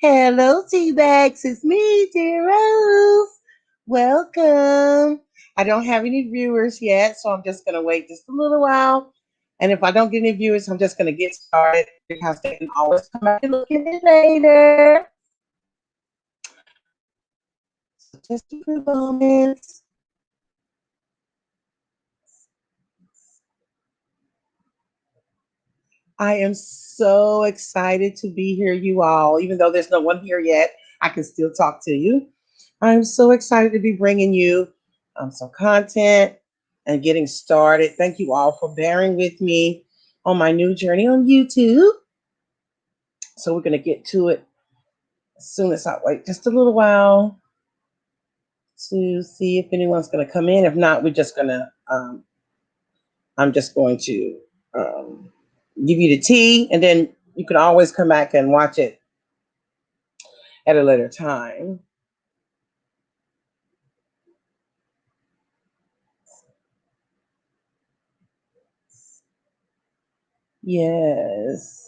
Hello, T-Bags. It's me, dear Rose. Welcome. I don't have any viewers yet, so I'm just going to wait just a little while. And if I don't get any viewers, I'm just going to get started because they can always come back and look at it later. So just a few moments. I am so excited to be here, you all. Even though there's no one here yet, I can still talk to you. I'm so excited to be bringing you some content and getting started. Thank you all for bearing with me on my new journey on YouTube. So we're going to get to it as soon as I wait just a little while to see if anyone's going to come in. If not, we're just going to, I'm just going to give you the tea, and then you can always come back and watch it at a later time. Yes.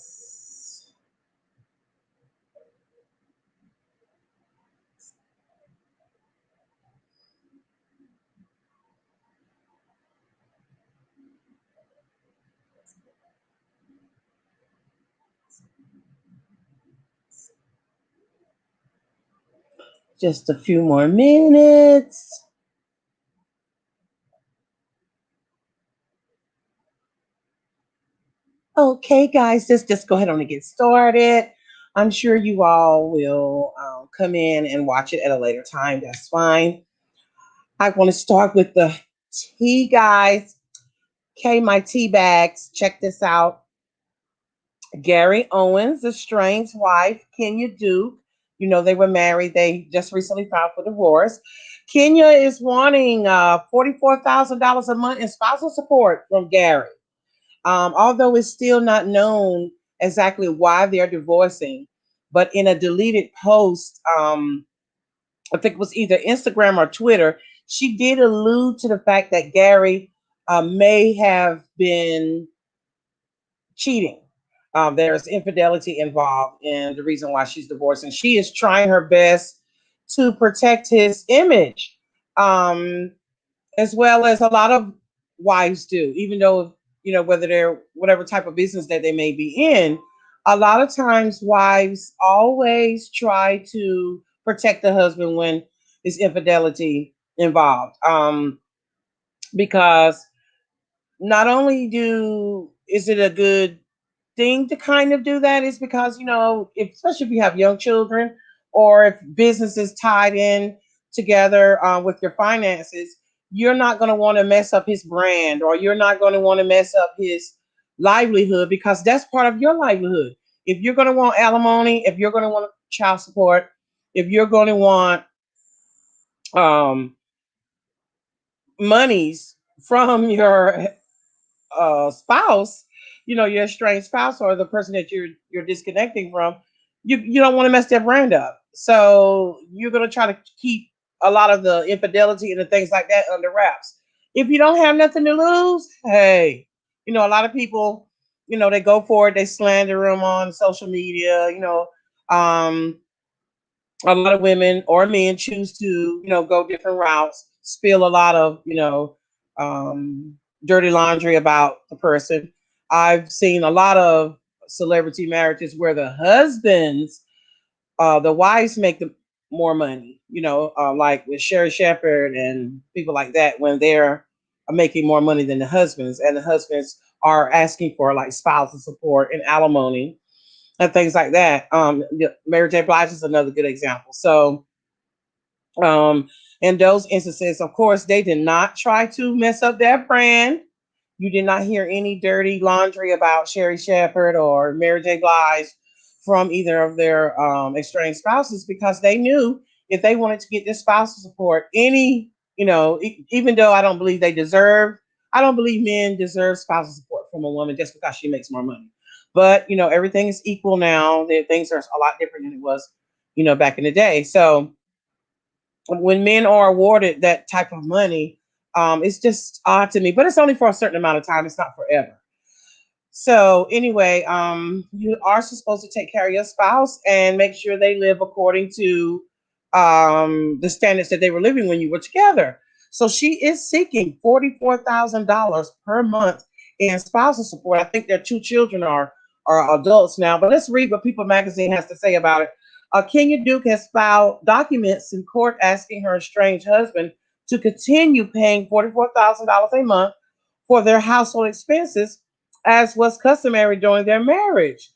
Just a few more minutes. Okay, guys, let's just go ahead on and get started. I'm sure you all will come in and watch it at a later time. That's fine. I want to start with the tea, guys. Okay, my tea bags. Check this out. Gary Owens, estranged wife, Kenya Duke. You know, they were married. They just recently filed for divorce. Kenya is wanting $44,000 a month in spousal support from Gary. Although it's still not known exactly why they're divorcing, but in a deleted post, I think it was either Instagram or Twitter, she did allude to the fact that Gary may have been cheating. There's infidelity involved in the reason why she's divorced, and she is trying her best to protect his image, um, as well as a lot of wives do. Even though whether they're whatever type of business that they may be in, a lot of times wives always try to protect the husband when there's infidelity involved, because not only do is it a good thing to kind of do that is because if, especially if you have young children or if business is tied in together with your finances, you're not going to want to mess up his brand, or you're not going to want to mess up his livelihood, because that's part of your livelihood. If you're going to want alimony, if you're going to want child support, if you're going to want um, monies from your spouse, your estranged spouse or the person that you're disconnecting from, you don't want to mess their brand up. So you're gonna try to keep a lot of the infidelity and the things like that under wraps. If you don't have nothing to lose, hey, a lot of people, they go for it, they slander them on social media, um, a lot of women or men choose to, go different routes, spill a lot of, um, dirty laundry about the person. I've seen a lot of celebrity marriages where the husbands, the wives make the more money, like with Sherry Shepherd and people like that, when they're making more money than the husbands, and the husbands are asking for like spousal support and alimony and things like that. Mary J. Blige is another good example. So, in those instances, of course, they did not try to mess up their brand. You did not hear any dirty laundry about Sherry Shepherd or Mary J. Blige from either of their estranged spouses, because they knew if they wanted to get this spousal support, even though I don't believe men deserve spousal support from a woman just because she makes more money. But everything is equal now. Things are a lot different than it was, back in the day. So when men are awarded that type of money, it's just odd to me. But it's only for a certain amount of time. It's not forever. So anyway, you are supposed to take care of your spouse and make sure they live according to the standards that they were living when you were together. So she is seeking $44,000 per month in spousal support. I think their two children are adults now. But let's read what People Magazine has to say about it. Kenya Duke has filed documents in court asking her estranged husband to continue paying $44,000 a month for their household expenses, as was customary during their marriage.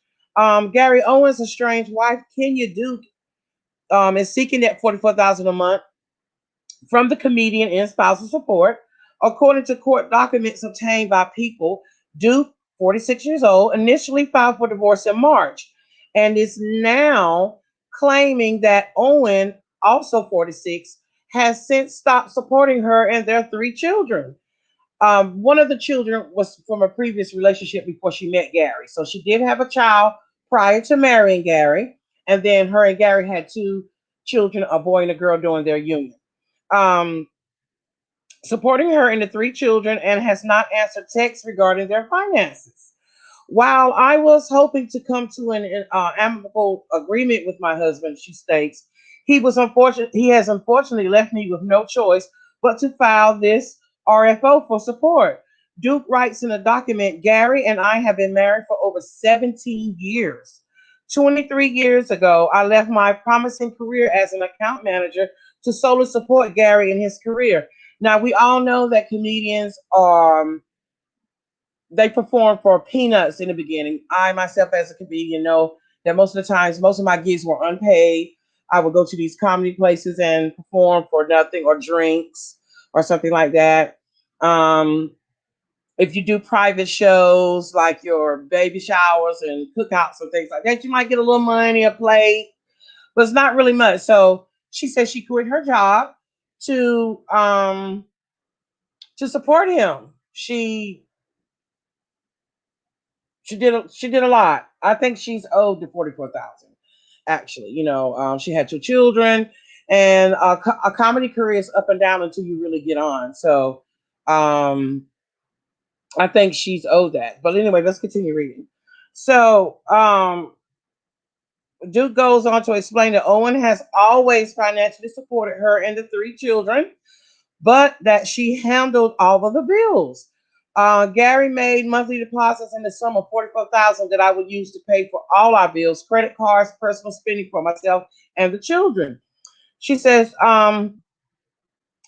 Gary Owens' estranged wife, Kenya Duke, is seeking that $44,000 a month from the comedian in spousal support. According to court documents obtained by People, Duke, 46 years old, initially filed for divorce in March and is now claiming that Owen, also 46, has since stopped supporting her and their three children. One of the children was from a previous relationship before she met Gary. So she did have a child prior to marrying Gary. And then her and Gary had two children, a boy and a girl, during their union. Um, Supporting her and the three children, and has not answered texts regarding their finances. While I was hoping to come to an amicable agreement with my husband, she states, he has unfortunately left me with no choice but to file this RFO for support. Duke writes in a document, Gary and I have been married for over 17 years. 23 years ago, I left my promising career as an account manager to solely support Gary in his career. Now, we all know that comedians are they perform for peanuts in the beginning. I myself, as a comedian, know that most of the times, most of my gigs were unpaid. I would go to these comedy places and perform for nothing or drinks or something like that. Um, if you do private shows like your baby showers and cookouts and things like that, you might get a little money, a plate, but it's not really much. So she said she quit her job to um, to support him. She did a lot. I think she's owed the 44,000. Actually, she had two children, and a comedy career is up and down until you really get on. So, um, I think she's owed that. But anyway, let's continue reading. So, Duke goes on to explain that Owen has always financially supported her and the three children, but that she handled all of the bills. Gary made monthly deposits in the sum of 44,000 that I would use to pay for all our bills, credit cards, personal spending for myself and the children. She says,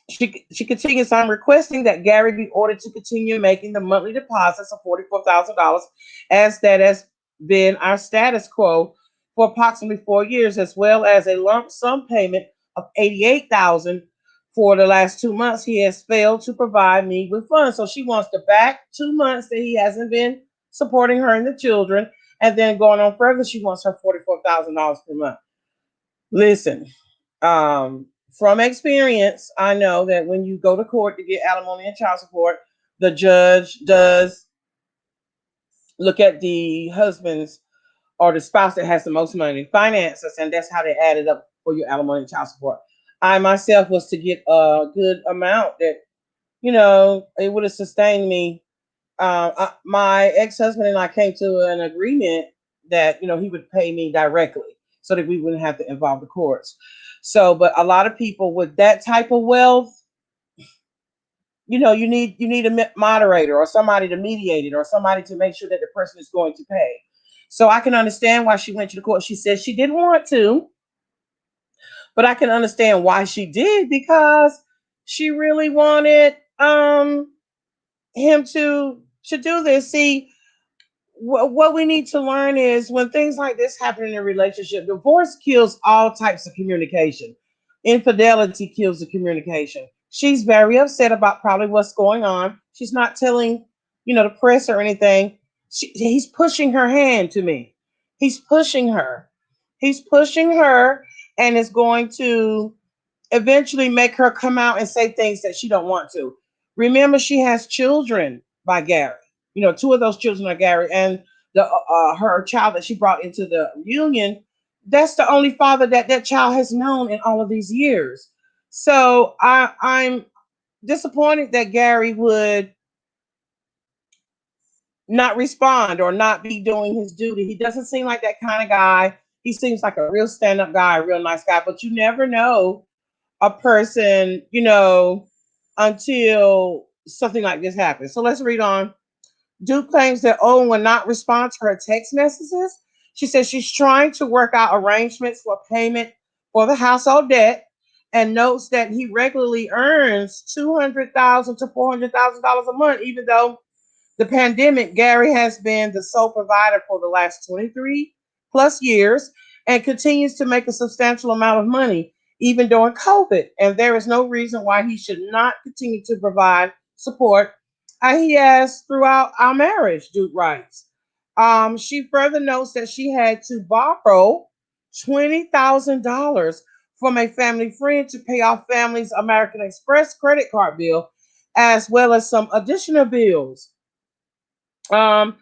she continues, I'm requesting that Gary be ordered to continue making the monthly deposits of $44,000, as that has been our status quo for approximately 4 years, as well as a lump sum payment of 88,000 for the last 2 months. He has failed to provide me with funds. So she wants to back 2 months that he hasn't been supporting her and the children. And then going on further, she wants her $44,000 per month. Listen, from experience, I know that when you go to court to get alimony and child support, the judge does look at the husband's or the spouse that has the most money, finances, and that's how they add it up for your alimony and child support. I myself was to get a good amount that, it would have sustained me. My ex-husband and I came to an agreement that, he would pay me directly so that we wouldn't have to involve the courts. So, but a lot of people with that type of wealth, you need a moderator or somebody to mediate it or somebody to make sure that the person is going to pay. So I can understand why she went to the court. She said she didn't want to, but I can understand why she did, because she really wanted him to do this. See, what we need to learn is when things like this happen in a relationship, divorce kills all types of communication. Infidelity kills the communication. She's very upset about probably what's going on. She's not telling, the press or anything. He's pushing her hand to me. He's pushing her. He's pushing her, and it's going to eventually make her come out and say things that she don't want to. Remember, she has children by Gary. Two of those children are Gary, and the her child that she brought into the union. That's the only father that child has known in all of these years. So I'm disappointed that Gary would not respond or not be doing his duty. He doesn't seem like that kind of guy. He seems like a real stand-up guy, a real nice guy, but you never know a person, until something like this happens. So let's read on. Duke claims that Owen will not respond to her text messages. She says she's trying to work out arrangements for payment for the household debt and notes that he regularly earns $200,000 to $400,000 a month, even though the pandemic, Gary has been the sole provider for the last 23 plus years and continues to make a substantial amount of money, even during COVID. And there is no reason why he should not continue to provide support he has throughout our marriage, Duke writes. She further notes that she had to borrow $20,000 from a family friend to pay off family's American Express credit card bill, as well as some additional bills. Um,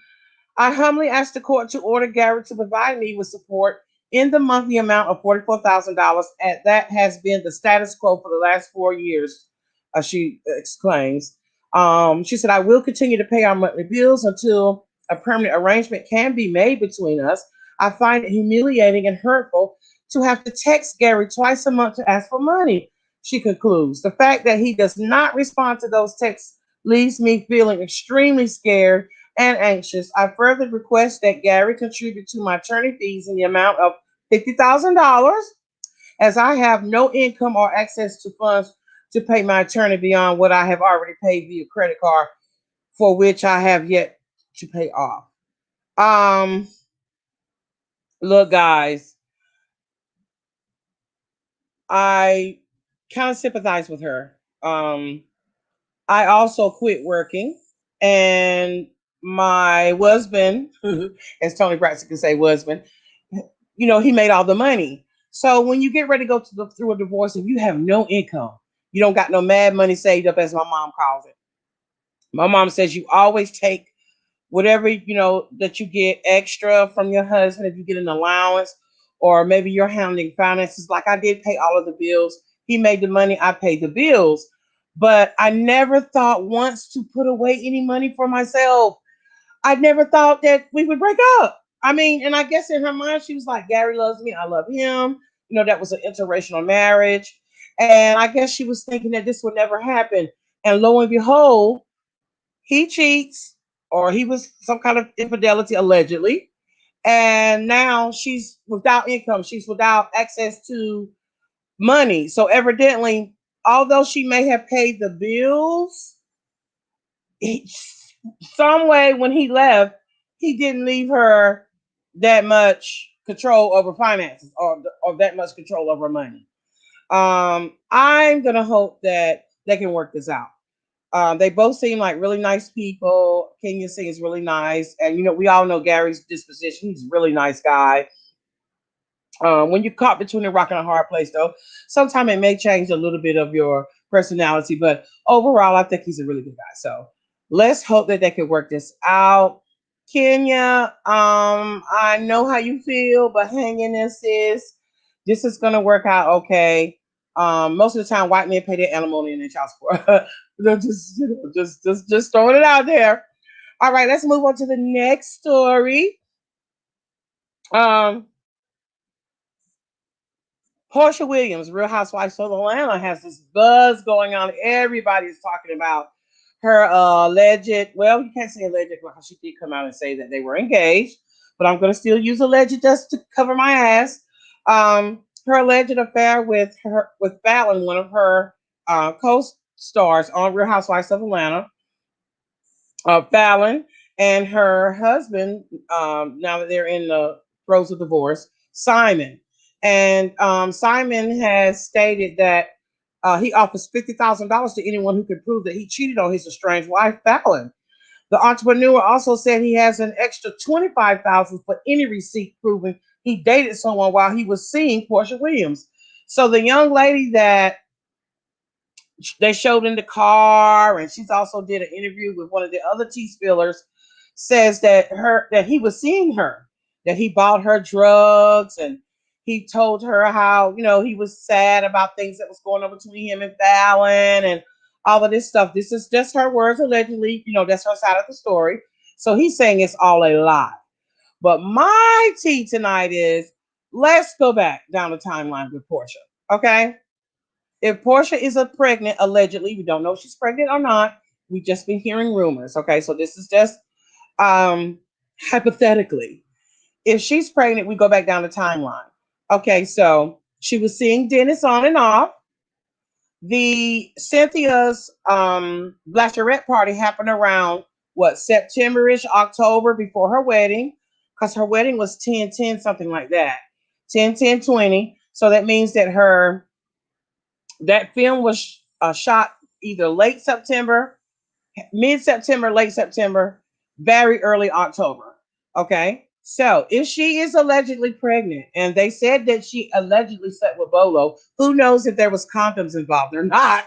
I humbly asked the court to order Gary to provide me with support in the monthly amount of $44,000, and that has been the status quo for the last 4 years, she exclaims. She said, I will continue to pay our monthly bills until a permanent arrangement can be made between us. I find it humiliating and hurtful to have to text Gary twice a month to ask for money, she concludes. The fact that he does not respond to those texts leaves me feeling extremely scared and anxious. I further request that Gary contribute to my attorney fees in the amount of $50,000, as I have no income or access to funds to pay my attorney beyond what I have already paid via credit card, for which I have yet to pay off. Um, Look, guys, I kind of sympathize with her. I also quit working, and my husband, as Tony Braxton can say, husband, he made all the money. So when you get ready to go through a divorce and you have no income, you don't got no mad money saved up, as my mom calls it. My mom says you always take whatever that you get extra from your husband, if you get an allowance, or maybe you're handling finances. Like I did pay all of the bills. He made the money, I paid the bills. But I never thought once to put away any money for myself. I never thought that we would break up. I mean, and I guess in her mind, she was like, Gary loves me, I love him. That was an interracial marriage. And I guess she was thinking that this would never happen. And lo and behold, he cheats, or he was some kind of infidelity, allegedly. And now she's without income. She's without access to money. So evidently, although she may have paid the bills, some way when he left, he didn't leave her that much control over finances, or that much control over money. I'm gonna hope that they can work this out. They both seem like really nice people. Kenya seems really nice, and we all know Gary's disposition. He's a really nice guy. When you're caught between a rock and a hard place, though, sometimes it may change a little bit of your personality, but overall, I think he's a really good guy. So let's hope that they can work this out. Kenya, I know how you feel, but hang in there, sis. This is gonna work out okay. Most of the time, white men pay their alimony and their child support. Just throwing it out there. All right, let's move on to the next story. Um, Porsha Williams, Real Housewives of Atlanta, has this buzz going on. Everybody's talking about her alleged, well, you can't say alleged because she did come out and say that they were engaged, but I'm going to still use alleged just to cover my ass. Her alleged affair with Fallon, one of her co-stars on Real Housewives of Atlanta. Fallon and her husband, now that they're in the throes of divorce, Simon. And Simon has stated that he offers $50,000 to anyone who can prove that he cheated on his estranged wife, Fallon. The entrepreneur also said he has an extra $25,000 for any receipt proving he dated someone while he was seeing Porsha Williams. So the young lady that they showed in the car, and she's also did an interview with one of the other tea spillers, says that he was seeing her, that he bought her drugs, and he told her how he was sad about things that was going on between him and Fallon and all of this stuff. This is just her words, allegedly. That's her side of the story. So he's saying it's all a lie. But my tea tonight is, let's go back down the timeline with Porsha. Okay. If Porsha is a pregnant, allegedly, we don't know if she's pregnant or not. We've just been hearing rumors. Okay. So this is just um hypothetically. If she's pregnant, we go back down the timeline. Okay, so she was seeing Dennis on and off. The Cynthia's bachelorette party happened around what, September-ish, October, before her wedding, because her wedding was 10/10, something like that. 10/10/20. So that means that her that film was shot either late September, mid September, late September, very early October. Okay. So if she is allegedly pregnant, and they said that she allegedly slept with Bolo, who knows if there was condoms involved or not?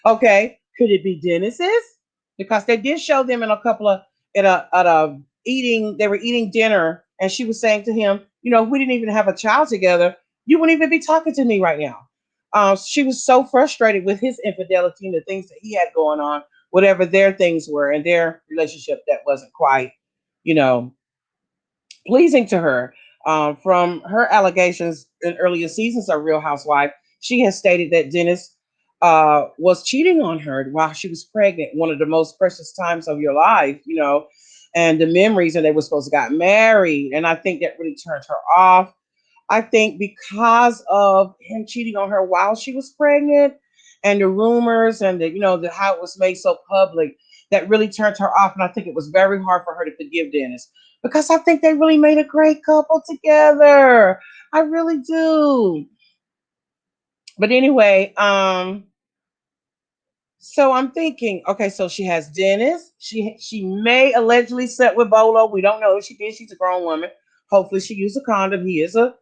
Okay. Could it be Dennis's? Because they did show them in a couple of at a eating, they were eating dinner, and she was saying to him, we didn't even have a child together. You wouldn't even be talking to me right now. She was so frustrated with his infidelity and the things that he had going on, whatever their things were in their relationship that wasn't quite, you know, pleasing to her. From her allegations in earlier seasons of Real Housewife, she has stated that Dennis was cheating on her while she was pregnant, one of the most precious times of your life, and the memories, and they were supposed to got married. And I think that really turned her off. I think because of him cheating on her while she was pregnant, and the rumors, and the how it was made so public, that really turned her off. And I think it was very hard for her to forgive Dennis, because I think they really made a great couple together. I really do. But anyway, so I'm thinking, okay, so she has Dennis. She may allegedly slept with Bolo. We don't know if she did. She's a grown woman. Hopefully she used a condom. He is a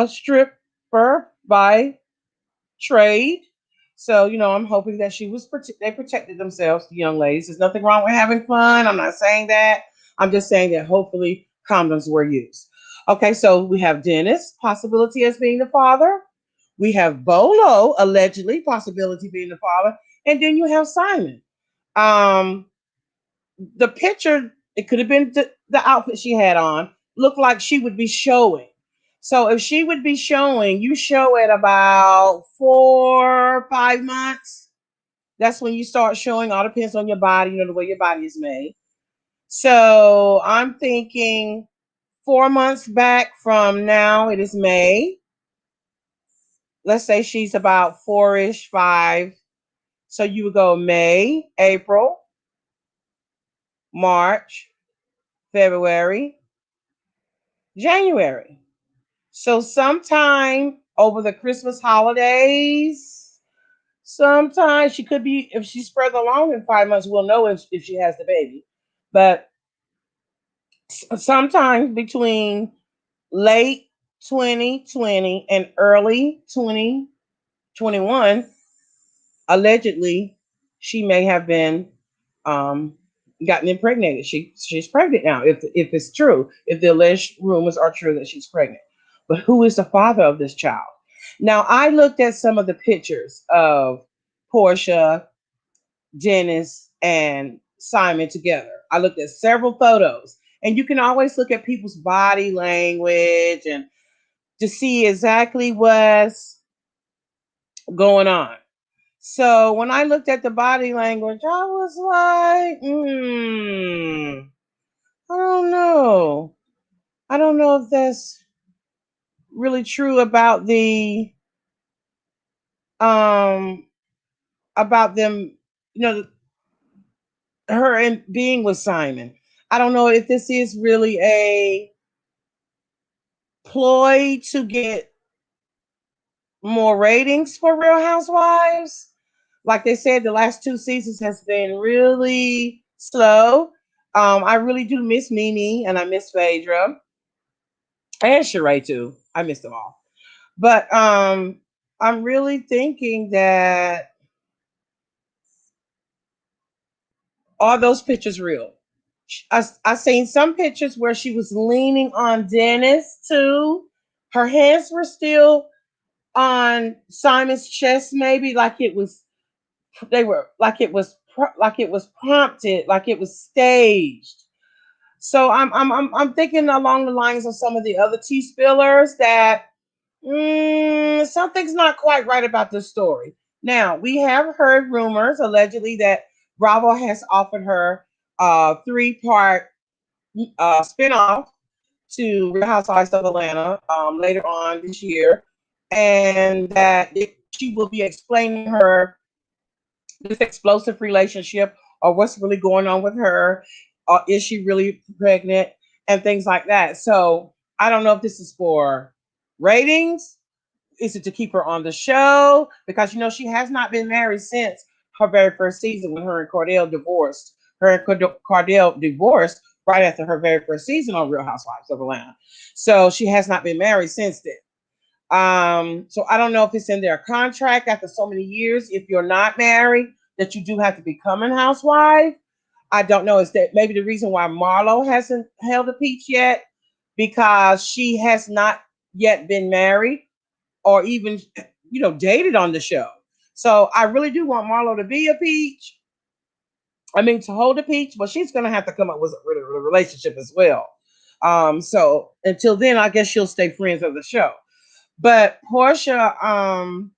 stripper by trade. So, I'm hoping that they protected themselves, the young ladies. There's nothing wrong with having fun. I'm not saying that. I'm just saying that hopefully condoms were used. Okay, so we have Dennis, possibility as being the father. We have Bolo, allegedly, possibility being the father. And then you have Simon. Um, the picture, it could have been the outfit she had on, looked like she would be showing. So if she would be showing, you show at about 4 or 5 months. That's when you start showing. All depends on your body, the way your body is made. So I'm thinking 4 months back from now, it is May. Let's say she's about four-ish, five. So you would go May, April, March, February, January. So sometime over the Christmas holidays, sometimes she could be, if she's further along in 5 months, we'll know if she has the baby. But sometime between late 2020 and early 2021, allegedly, she may have been gotten impregnated. She's pregnant now, if it's true, if the alleged rumors are true that she's pregnant. But who is the father of this child? Now, I looked at some of the pictures of Porsha, Dennis, and Simon together. I looked at several photos, and you can always look at people's body language and to see exactly what's going on. So when I looked at the body language, I was like, I don't know. I don't know if that's really true um about them, her and being with Simon. I don't know if this is really a ploy to get more ratings for Real Housewives. Like they said, the last 2 seasons has been really slow. I really do miss Mimi, and I miss Phaedra and Sheree too. I miss them all. But I'm really thinking that, are those pictures real? I seen some pictures where she was leaning on Dennis too. Her hands were still on Simon's chest, maybe like it was like it was prompted, like it was staged. So I'm thinking along the lines of some of the other tea spillers that something's not quite right about this story. Now, we have heard rumors allegedly that Bravo has offered her a three-part spinoff to Real Housewives of Atlanta later on this year, and that she will be explaining her this explosive relationship or what's really going on with her, or is she really pregnant, and things like that. So I don't know if this is for ratings. Is it to keep her on the show? Because she has not been married since her very first season when her and Cordell divorced. Her and Cordell divorced right after her very first season on Real Housewives of Atlanta. So she has not been married since then. So I don't know if it's in their contract after so many years, if you're not married, that you do have to become a housewife. I don't know. Is that maybe the reason why Marlo hasn't held a peach yet? Because she has not yet been married or even, dated on the show. So I really do want Marlo to be a peach. I mean, to hold a peach, but she's going to have to come up with a relationship as well. So until then, I guess she'll stay friends of the show. But Porsha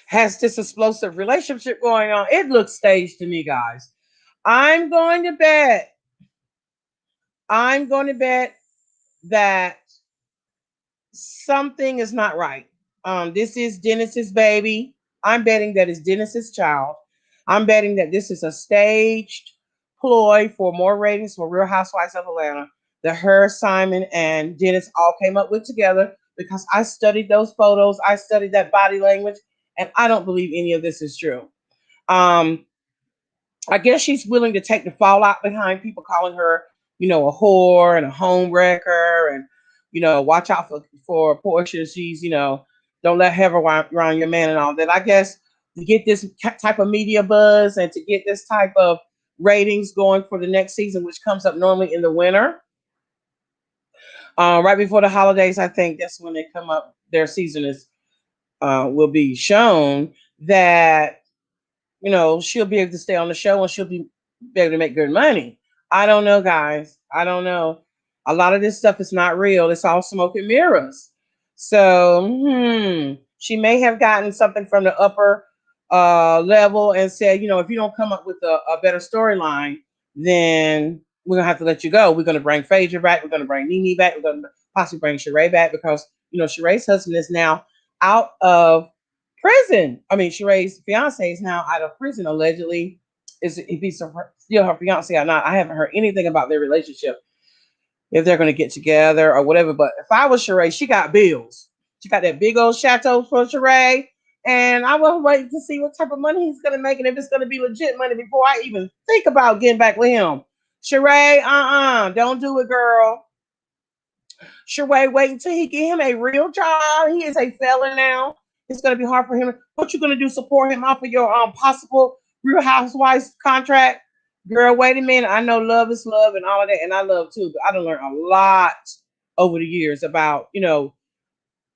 has this explosive relationship going on. It looks staged to me, guys. I'm going to bet. I'm going to bet that something is not right. This is Dennis's baby. I'm betting that it's Dennis's child. I'm betting that this is a staged ploy for more ratings for Real Housewives of Atlanta that her, Simon, and Dennis all came up with together, because I studied those photos. I studied that body language, and I don't believe any of this is true. Um, I guess she's willing to take the fallout behind people calling her, a whore and a home wrecker, and watch out for Porsha. She's, don't let her around your man and all that. I guess to get this type of media buzz and to get this type of ratings going for the next season, which comes up normally in the winter, right before the holidays. I think that's when they come up. Their season is will be shown that she'll be able to stay on the show and she'll be able to make good money. I don't know, guys. I don't know. A lot of this stuff is not real. It's all smoke and mirrors. So, she may have gotten something from the upper level and said, if you don't come up with a better storyline, then we're going to have to let you go. We're going to bring Phaedra back. We're going to bring Nene back. We're going to possibly bring Sheree back because, Sheree's husband is now out of prison. I mean, Sheree's fiance is now out of prison allegedly. Is if he's still her fiance or not? I haven't heard anything about their relationship, if they're going to get together or whatever. But if I was Sheree, she got bills. She got that big old chateau for Sheree, and I was waiting to see what type of money he's going to make and if it's going to be legit money before I even think about getting back with him. Sheree, don't do it, girl. Sheree, wait until he get him a real job. He is a felon now. It's going to be hard for him. What you going to do? Support him off of your possible Real Housewives contract? Girl, wait a minute. I know love is love and all of that, and I love too. But I done learned a lot over the years about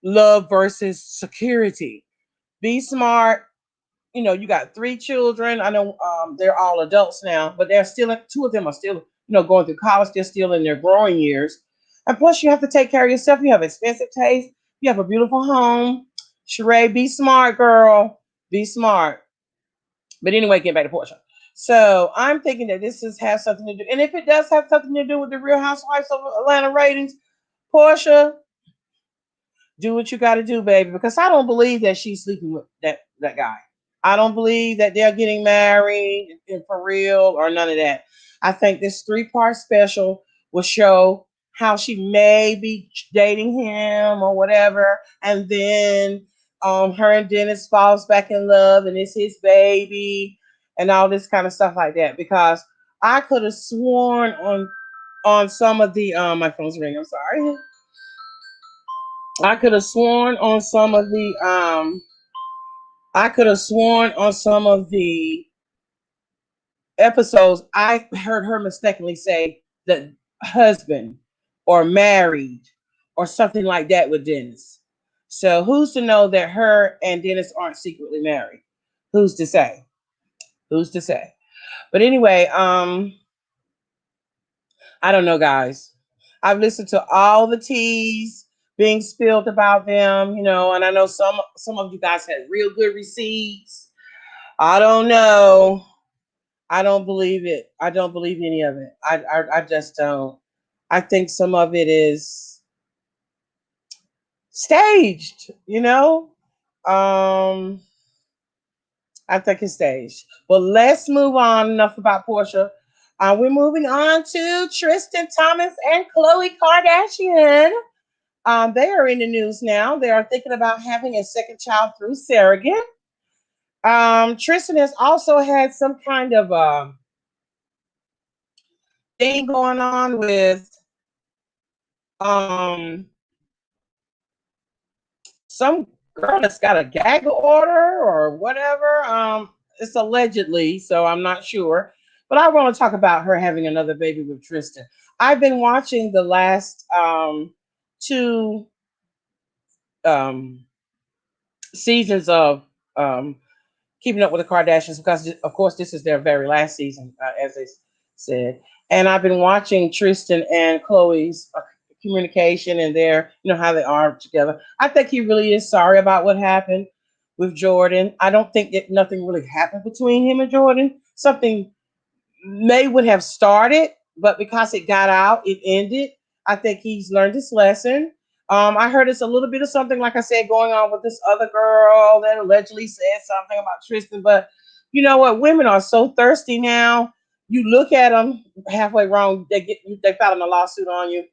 love versus security. Be smart. You got 3 children. I know they're all adults now, but they're still 2 of them are still going through college. They're still in their growing years. And plus, you have to take care of yourself. You have expensive taste. You have a beautiful home. Sheree, be smart, girl. Be smart. But anyway, get back to Porsha. So I'm thinking that this has something to do. And if it does have something to do with the Real Housewives of Atlanta ratings, Porsha, do what you got to do, baby. Because I don't believe that she's sleeping with that guy. I don't believe that they're getting married for real or none of that. I think this 3-part special will show how she may be dating him or whatever, and then her and Dennis falls back in love, and it's his baby, and all this kind of stuff like that. Because I could have sworn on some of the my phone's ringing. I'm sorry. I could have sworn on some of the I could have sworn on some of the episodes I heard her mistakenly say that husband or married or something like that with Dennis. So who's to know that her and Dennis aren't secretly married? Who's to say? Who's to say? But anyway, I don't know, guys. I've listened to all the teas being spilled about them, and I know some of you guys had real good receipts. I don't know. I don't believe it. I don't believe any of it. I just don't. I think some of it is staged. Um, I think it's staged. Well, let's move on. Enough about Portia. We're moving on to Tristan Thomas and Khloe Kardashian. They are in the news now. They are thinking about having a second child through surrogate. Tristan has also had some kind of thing going on with um, some girl that's got a gag order or whatever. It's allegedly, so I'm not sure. But I want to talk about her having another baby with Tristan. I've been watching the last two um, seasons of um, Keeping Up with the Kardashians because, of course, this is their very last season, as they said. And I've been watching Tristan and Khloe's communication and how they are together. I think he really is sorry about what happened with Jordan. I don't think that nothing really happened between him and Jordan. Something may would have started, but because it got out, it ended. I think he's learned his lesson. I heard it's a little bit of something, like I said, going on with this other girl that allegedly said something about Tristan. But you know what? Women are so thirsty now. You look at them halfway wrong, they filing a lawsuit on you.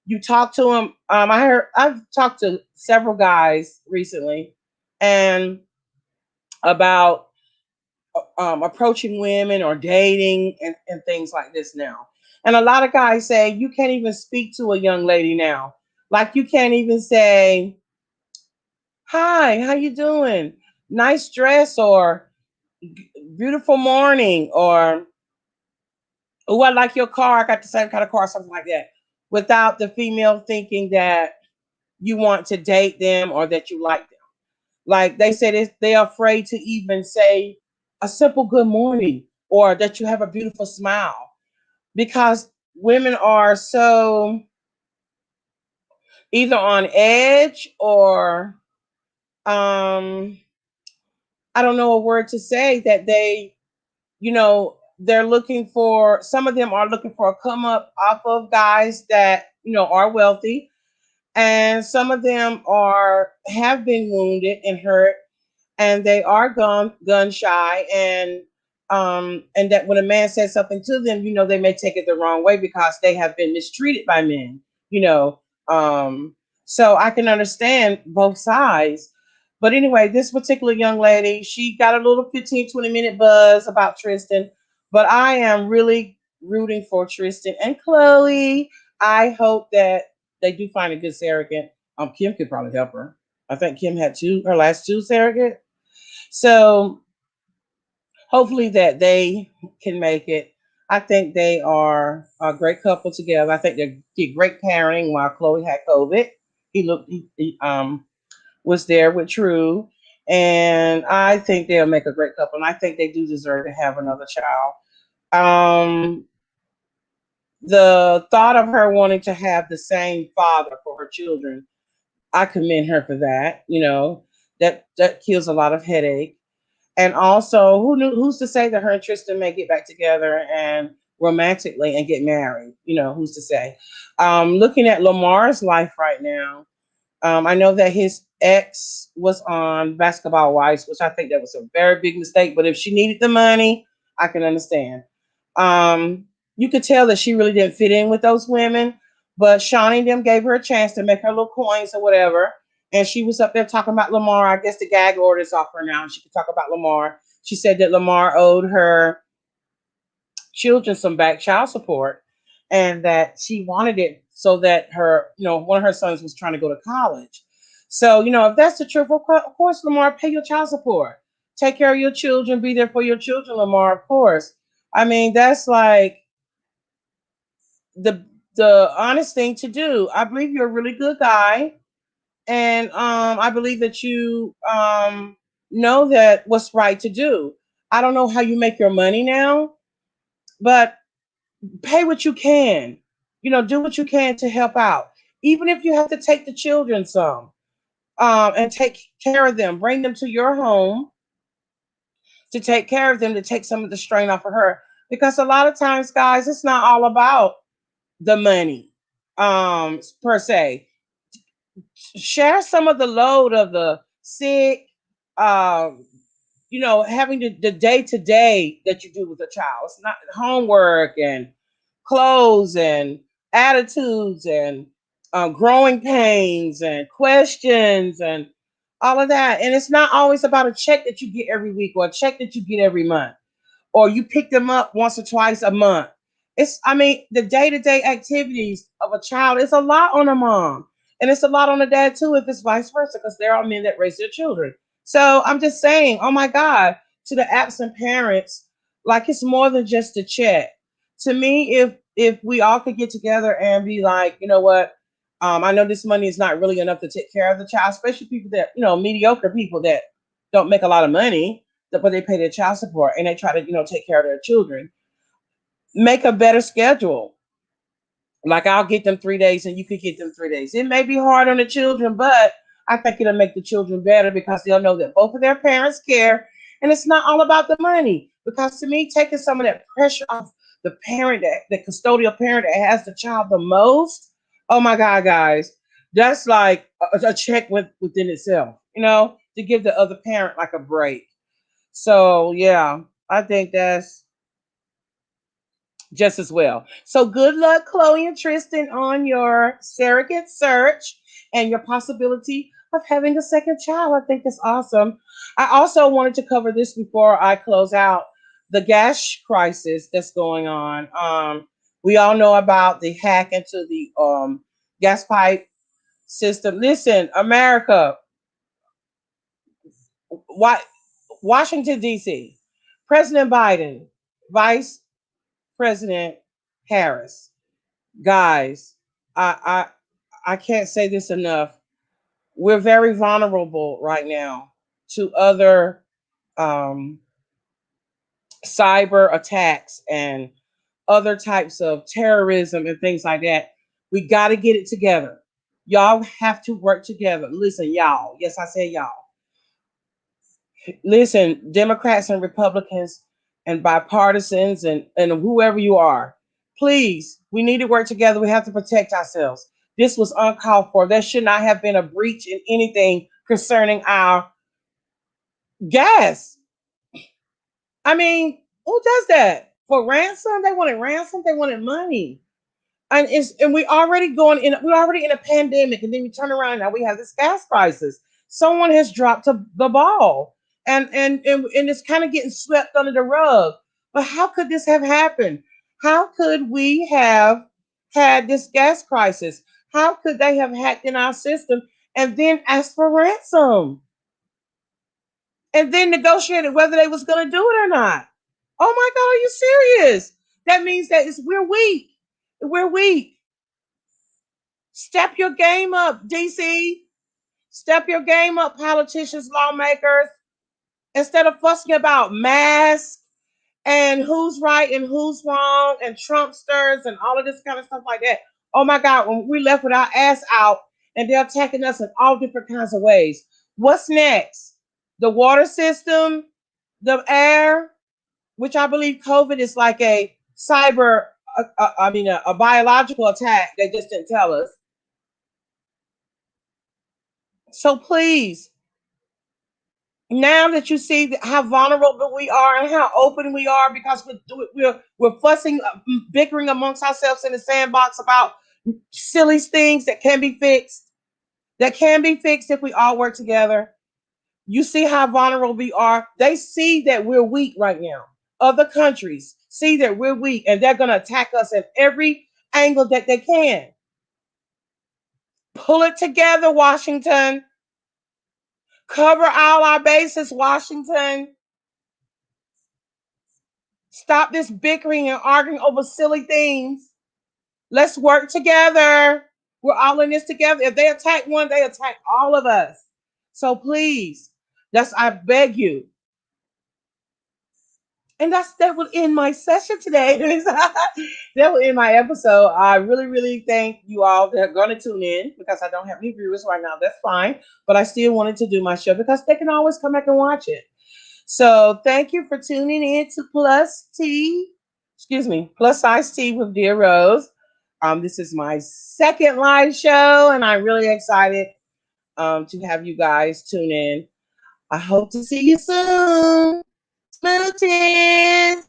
You talk to them. I've talked to several guys recently, and about approaching women or dating and things like this now. And a lot of guys say you can't even speak to a young lady now. Like you can't even say, "Hi, how you doing? Nice dress," or "Beautiful morning," or "Oh, I like your car. I got the same kind of car," something like that, without the female thinking that you want to date them or that you like them. Like they said, they're afraid to even say a simple good morning or that you have a beautiful smile because women are so either on edge or um, I don't know a word to say that they're looking for. Some of them are looking for a come up off of guys that are wealthy, and some of them have been wounded and hurt, and they are gun shy, and that when a man says something to them, they may take it the wrong way because they have been mistreated by men, you know. So I can understand both sides. But anyway, this particular young lady, she got a little 15-20 minute buzz about Tristan, but I am really rooting for Tristan and Khloe. I hope that they do find a good surrogate. Kim could probably help her. I think Kim had her last two surrogate. So hopefully that they can make it. I think they are a great couple together. I think they did great parenting while Khloe had COVID. He was there with True. And I think they'll make a great couple. And I think they do deserve to have another child. Um, the thought of her wanting to have the same father for her children, I commend her for that. That kills a lot of headache. And also, who's to say that her and Tristan may get back together and romantically and get married? Who's to say? Looking at Lamar's life right now, I know that his ex was on Basketball Wives, which I think that was a very big mistake. But if she needed the money, I can understand. You could tell that she really didn't fit in with those women, but Shawnee and them gave her a chance to make her little coins or whatever. And she was up there talking about Lamar. I guess the gag order is off her now, and she could talk about Lamar. She said that Lamar owed her children some back child support, and that she wanted it so that one of her sons was trying to go to college. So, if that's the truth, of course, Lamar, pay your child support. Take care of your children. Be there for your children, Lamar, of course. I mean, that's like the the honest thing to do. I believe you're a really good guy, and I believe that you know that what's right to do. I don't know how you make your money now, but pay what you can. Do what you can to help out. Even if you have to take the children some, and take care of them, bring them to your home to take care of them, to take some of the strain off of her. Because a lot of times, guys, it's not all about the money, per se. Share some of the load of the sick, um, having the day to day that you do with a child. It's not homework and clothes and attitudes and growing pains and questions and all of that. And it's not always about a check that you get every week or a check that you get every month or you pick them up once or twice a month. The day to day activities of a child is a lot on a mom. And it's a lot on a dad too, if it's vice versa, because there are men that raise their children. So I'm just saying, oh my God, to the absent parents, like it's more than just a check. To me, if we all could get together and be like, you know what, I know this money is not really enough to take care of the child, especially people that, mediocre people that don't make a lot of money, but they pay their child support and they try to, take care of their children. Make a better schedule. Like I'll get them 3 days and you could get them 3 days. It may be hard on the children, but I think it'll make the children better because they'll know that both of their parents care. And it's not all about the money. Because to me, taking some of that pressure off the parent, the custodial parent that has the child the most, oh my God, guys, that's like a check within itself, to give the other parent like a break. So yeah, I think that's just as well. So good luck, Chloe and Tristan, on your surrogate search and your possibility of having a second child. I think that's awesome. I also wanted to cover this before I close out the gas crisis that's going on. We all know about the hack into the gas pipe system. Listen, America, why, Washington, D.C., President Biden, Vice President Harris. Guys, I I can't say this enough. We're very vulnerable right now to other um, cyber attacks and other types of terrorism and things like that. We got to get it together. Y'all have to work together. Listen, y'all. Yes, I said y'all. Listen, Democrats and Republicans and bipartisans and whoever you are, please, we need to work together. We have to protect ourselves. This was uncalled for. There should not have been a breach in anything concerning our gas. I mean, who does that? For ransom? They wanted ransom, they wanted money. And we're already in a pandemic, and then we turn around now we have this gas crisis. Someone has dropped the ball, and it's kind of getting swept under the rug. But how could this have happened? How could we have had this gas crisis? How could they have hacked in our system and then asked for ransom and then negotiated whether they was going to do it or not? Oh my God, are you serious? That means that we're weak. We're weak. Step your game up, DC. Step your game up, politicians, lawmakers. Instead of fussing about masks and who's right and who's wrong and Trumpsters and all of this kind of stuff like that. Oh my God, when we left with our ass out and they're attacking us in all different kinds of ways. What's next? The water system, the air, which I believe COVID is like a cyber, a biological attack. They just didn't tell us. So please, now that you see how vulnerable we are and how open we are, because we're fussing, bickering amongst ourselves in the sandbox about silly things that can be fixed, if we all work together. You see how vulnerable we are. They see that we're weak right now. Other countries see that we're weak, and they're going to attack us in every angle that they can. Pull it together, Washington. Cover all our bases, Washington. Stop this bickering and arguing over silly things. Let's work together. We're all in this together. If they attack one, they attack all of us. So please, I beg you, And that will end my session today. That will end my episode. I really, really thank you all that are going to tune in because I don't have any viewers right now. That's fine. But I still wanted to do my show because they can always come back and watch it. So thank you for tuning in to Plus Size Tea with Dear Rose. This is my second live show, and I'm really excited to have you guys tune in. I hope to see you soon. Smooches.